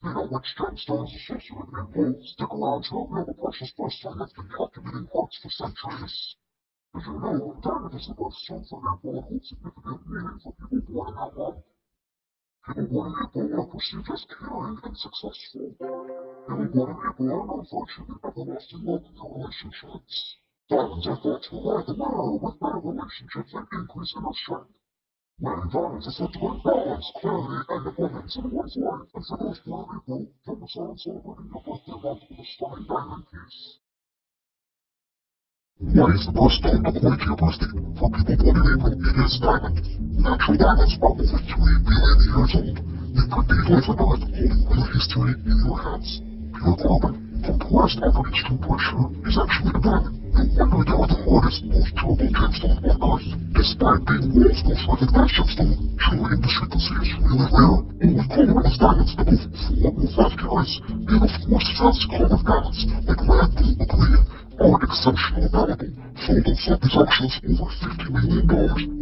Do you know which gemstones associated with April stick around to reveal the precious birthstone that's been captivating hearts for centuries? Did you know diamond is the birthstone for April and holds significant meaning for people born in that month? People born in April are perceived as caring and successful. People born in April are known for achieving everlasting love in their relationships. Diamonds are thought to provide the wearer with better relationships and increase inner strength. Wearing diamonds is said to bring balance, clarity, and abundance in one's life, and for those born in April, join us on celebrating your birthday month with a stunning diamond piece. What is the birthstone according to your birthday? For people born in April, it is diamond. Natural diamonds are over 3 billion years old. They predate life and death, holding real history in your hands. Pure carbon, compressed under extreme pressure, is actually a diamond. No wonder they are the hardest, most durable gemstone on Earth. Despite being the world's most recognized gemstone, true industry considers it really rare. Only colorless diamonds that go from 4 or 5 carats, and of course fancy colored diamonds like red, blue, or green, are exceptionally valuable. Sold on Sotheby's auctions over $50 million.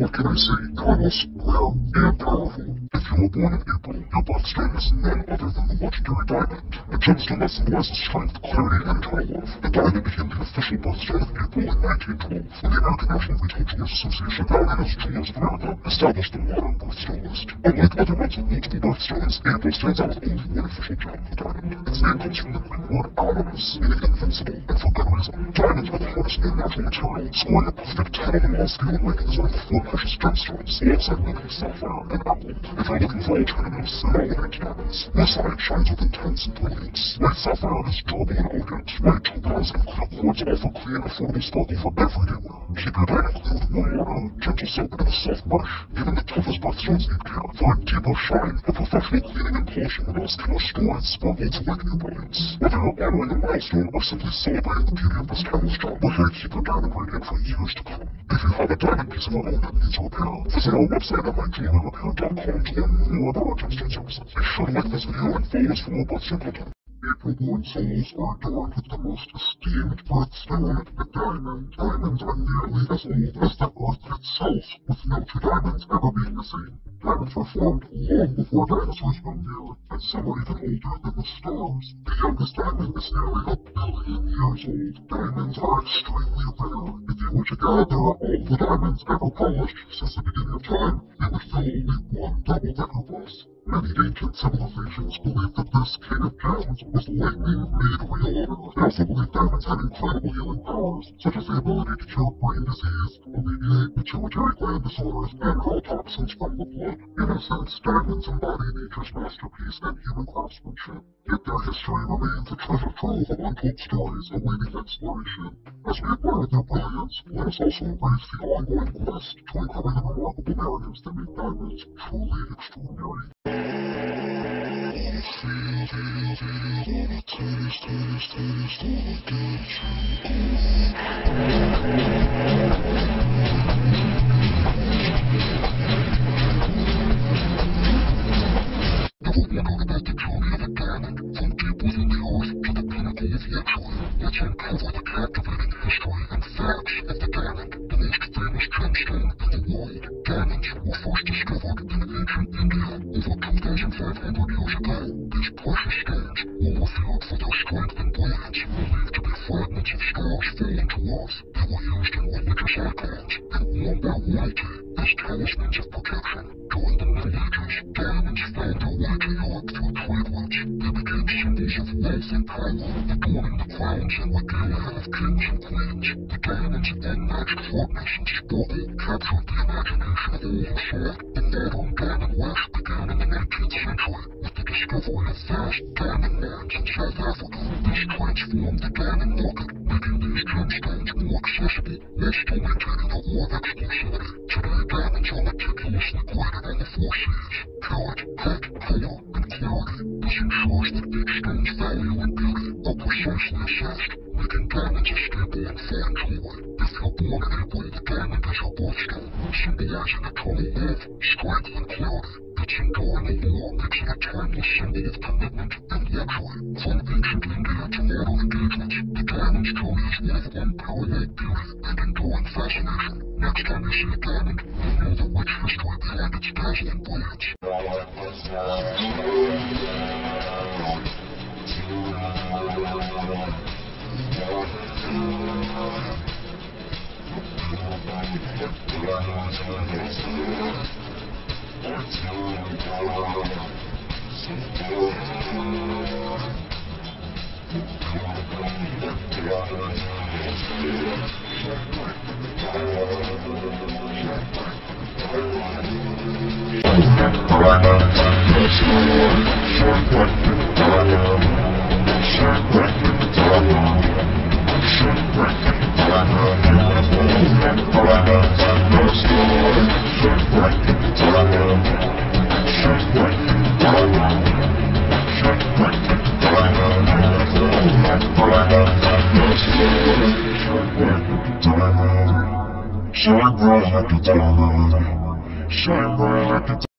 What can I say? Timeless, rare, and powerful. If you were born in April, your birthstone is none other than the legendary diamond. A gemstone that symbolizes strength, clarity, and eternal love. The diamond became the official birthstone of April in 1912, when the American National Retail Jewelers Association, known as Jewelers of America, established the modern birthstone list. Unlike other ones with multiple birthstones, April stands out with only one official gem, the diamond. Its name comes from the Greek word animus, meaning invincible, and for good reason. Diamonds are the hardest known natural material, scoring a perfect 10 on the Mohs scale and ranking as one of the 4 precious gemstones, alongside ruby, sapphire, and emerald. If you're looking for alternatives and all-round diamonds, Moonlight shines with intense brilliance. White sapphire is durable and elegant. White topaz and clear quartz offer clean, affordable sparkle for everyday wear. Keep your diamond clear with warm water, gentle soap, and a soft brush. Even the toughest birthstones need care. For a deeper shine, a professional cleaning and polishing with us can restore and sparkle to wake new brilliance. Whether you're honoring a milestone or simply celebrating the beauty of this timeless gem, we're here to keep your diamond radiant for years to come. If you have a diamond piece of your own that needs repair, visit our website at myjewelryrepair.com to learn more about our gemstone services. Be sure to like this video and follow us for more birthstone content. April-born souls are adorned with the most esteemed birthstone, the diamond. Diamonds are nearly as old as the Earth itself, with no 2 diamonds ever being the same. Diamonds were formed long before dinosaurs were here, and some are even older than the stars. The youngest diamond is nearly 1 billion years old. Diamonds are extremely rare. If you were to gather all the diamonds ever polished since the beginning of time, you would fill only 1 double-decker bus. Many ancient civilizations believed that this king of gems was lightning made real. They also believed diamonds had incredible healing powers, such as the ability to cure brain disease, alleviate pituitary gland disorders, and draw toxins from the blood. In a sense, diamonds embody nature's masterpiece and human craftsmanship. Yet their history remains a treasure trove of untold stories awaiting exploration. As we admire their brilliance, let us also embrace the ongoing quest to uncover the remarkable narratives that make diamonds truly extraordinary. Never wondered about the journey of a diamond from deep within the earth to the pinnacle of luxury. Let's uncover the captivating history and facts of the diamond, the most famous gemstone in the world. Diamonds were first discovered in ancient India over 2,500 years ago. These precious stones were revered for their strength and brilliance, believed to be fragments of stars fallen to earth. They were used in religious icons and worn by royalty as talismans of protection. During the Middle Ages, diamonds found their way to Europe through trade routes. They became symbols of wealth and power, adorning the crowns and regalia of kings and queens. The diamond's unmatched hardness and sparkle captured the imagination of all who saw it. The modern diamond rush began in the 19th century with the discovery of vast diamond mines in South Africa. This transformed the diamond market, making these gemstones more accessible while still maintaining a raw exclusivity. Today, diamonds are meticulously graded on the 4 C's: carat, cut, color, and clarity. This ensures that each stone's value and beauty are precisely assessed, making diamonds a staple in fine jewelry. If you're born in April, the diamond is your birthstone, symbolizing eternal love, strength, and clarity. Its enduring allure makes it a timeless symbol of commitment and luxury. From ancient India to modern engagements, the diamond's journey is one of unparalleled beauty and enduring fascination. Next time you see a diamond, you'll know the rich history behind its dazzling brilliance. Shine bright like a diamond. Shine bright like a diamond.